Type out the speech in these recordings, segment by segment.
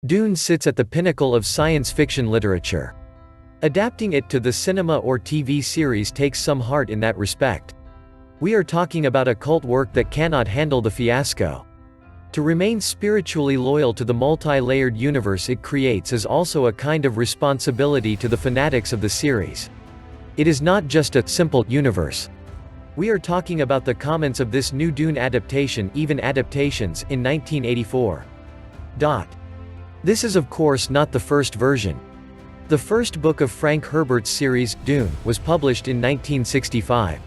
Dune sits at the pinnacle of science fiction literature. Adapting it to the cinema or TV series takes some heart in that respect. We are talking about a cult work that cannot handle the fiasco. To remain spiritually loyal to the multi-layered universe it creates is also a kind of responsibility to the fanatics of the series. It is not just a simple universe. We are talking about the comments of this new Dune adaptation, even adaptations, in 1984. This is of course not the first version. The first book of Frank Herbert's series, Dune, was published in 1965.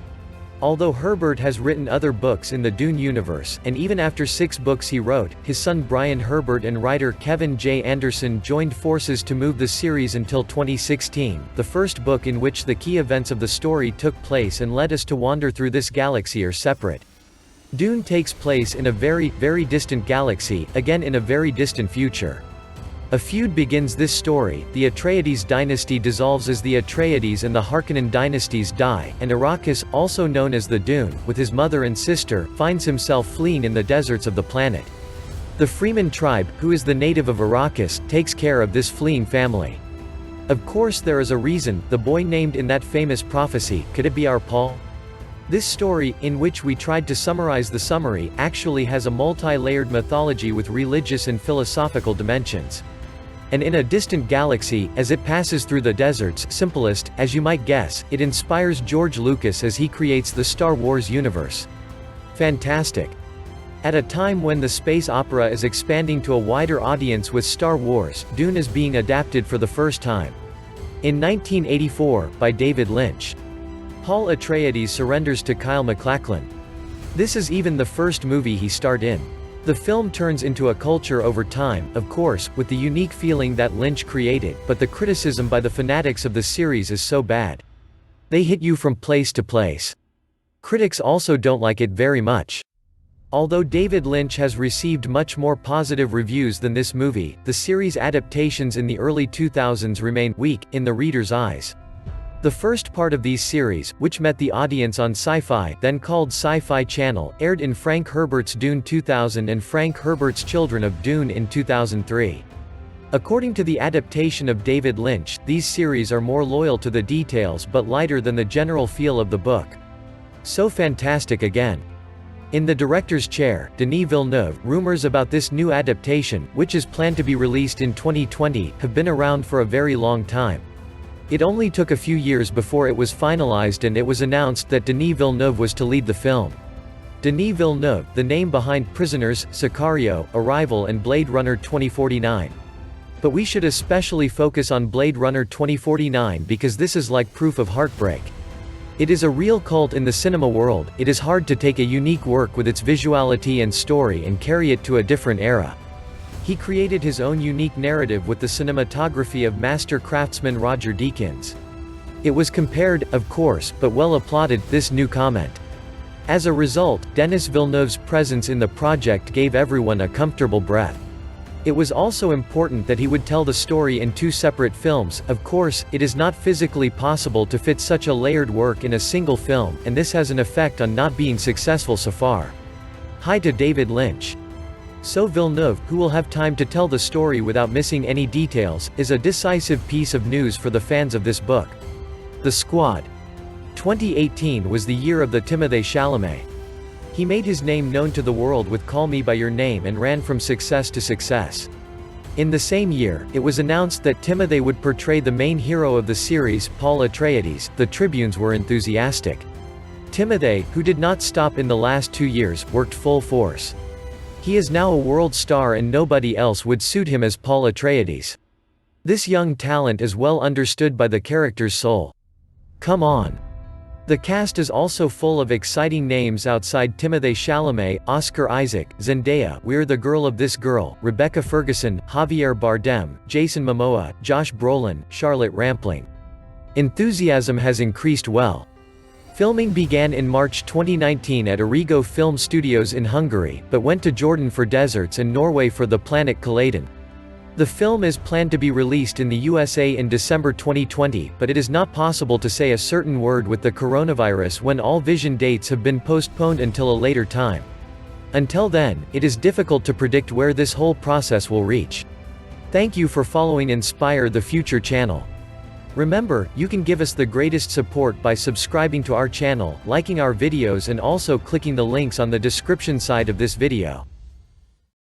Although Herbert has written other books in the Dune universe, and even after 6 books he wrote, his son Brian Herbert and writer Kevin J. Anderson joined forces to move the series until 2016, the first book in which the key events of the story took place and led us to wander through this galaxy are separate. Dune takes place in a very, very distant galaxy, again in a very distant future. A feud begins this story. The Atreides dynasty dissolves as the Atreides and the Harkonnen dynasties die, and Arrakis, also known as the Dune, with his mother and sister, finds himself fleeing in the deserts of the planet. The Freeman tribe, who is the native of Arrakis, takes care of this fleeing family. Of course there is a reason, the boy named in that famous prophecy, could it be our Paul? This story, in which we tried to summarize the summary, actually has a multi-layered mythology with religious and philosophical dimensions. And in a distant galaxy, as it passes through the deserts, simplest, as you might guess, it inspires George Lucas as he creates the Star Wars universe. Fantastic. At a time when the space opera is expanding to a wider audience with Star Wars, Dune is being adapted for the first time. In 1984, by David Lynch. Paul Atreides surrenders to Kyle MacLachlan. This is even the first movie he starred in. The film turns into a culture over time, of course, with the unique feeling that Lynch created, but the criticism by the fanatics of the series is so bad. They hit you from place to place. Critics also don't like it very much. Although David Lynch has received much more positive reviews than this movie, the series adaptations in the early 2000s remain weak in the reader's eyes. The first part of these series, which met the audience on Sci-Fi, then called Sci-Fi Channel, aired in Frank Herbert's Dune 2000 and Frank Herbert's Children of Dune in 2003. According to the adaptation of David Lynch, these series are more loyal to the details but lighter than the general feel of the book. So fantastic again. In the director's chair, Denis Villeneuve, rumors about this new adaptation, which is planned to be released in 2020, have been around for a very long time. It only took a few years before it was finalized and it was announced that Denis Villeneuve was to lead the film. Denis Villeneuve, the name behind Prisoners, Sicario, Arrival and Blade Runner 2049. But we should especially focus on Blade Runner 2049 because this is like proof of heartbreak. It is a real cult in the cinema world. It is hard to take a unique work with its visuality and story and carry it to a different era. He created his own unique narrative with the cinematography of master craftsman Roger Deakins. It was compared, of course, but well applauded, this new comment. As a result, Denis Villeneuve's presence in the project gave everyone a comfortable breath. It was also important that he would tell the story in 2 separate films. Of course, it is not physically possible to fit such a layered work in a single film, and this has an effect on not being successful so far. Hi to David Lynch. So Villeneuve, who will have time to tell the story without missing any details, is a decisive piece of news for the fans of this book. The Squad. 2018 was the year of the Timothée Chalamet. He made his name known to the world with Call Me By Your Name and ran from success to success. In the same year, it was announced that Timothée would portray the main hero of the series, Paul Atreides. The tribunes were enthusiastic. Timothée, who did not stop in the last 2 years, worked full force. He is now a world star and nobody else would suit him as Paul Atreides. This young talent is well understood by the character's soul. Come on. The cast is also full of exciting names outside Timothée Chalamet, Oscar Isaac, Zendaya, We're the Girl of This Girl, Rebecca Ferguson, Javier Bardem, Jason Momoa, Josh Brolin, Charlotte Rampling. Enthusiasm has increased well. Filming began in March 2019 at Origo Film Studios in Hungary, but went to Jordan for Deserts and Norway for The Planet Caladan. The film is planned to be released in the USA in December 2020, but it is not possible to say a certain word with the coronavirus when all vision dates have been postponed until a later time. Until then, it is difficult to predict where this whole process will reach. Thank you for following Inspire the Future channel. Remember, you can give us the greatest support by subscribing to our channel, liking our videos and also clicking the links on the description side of this video.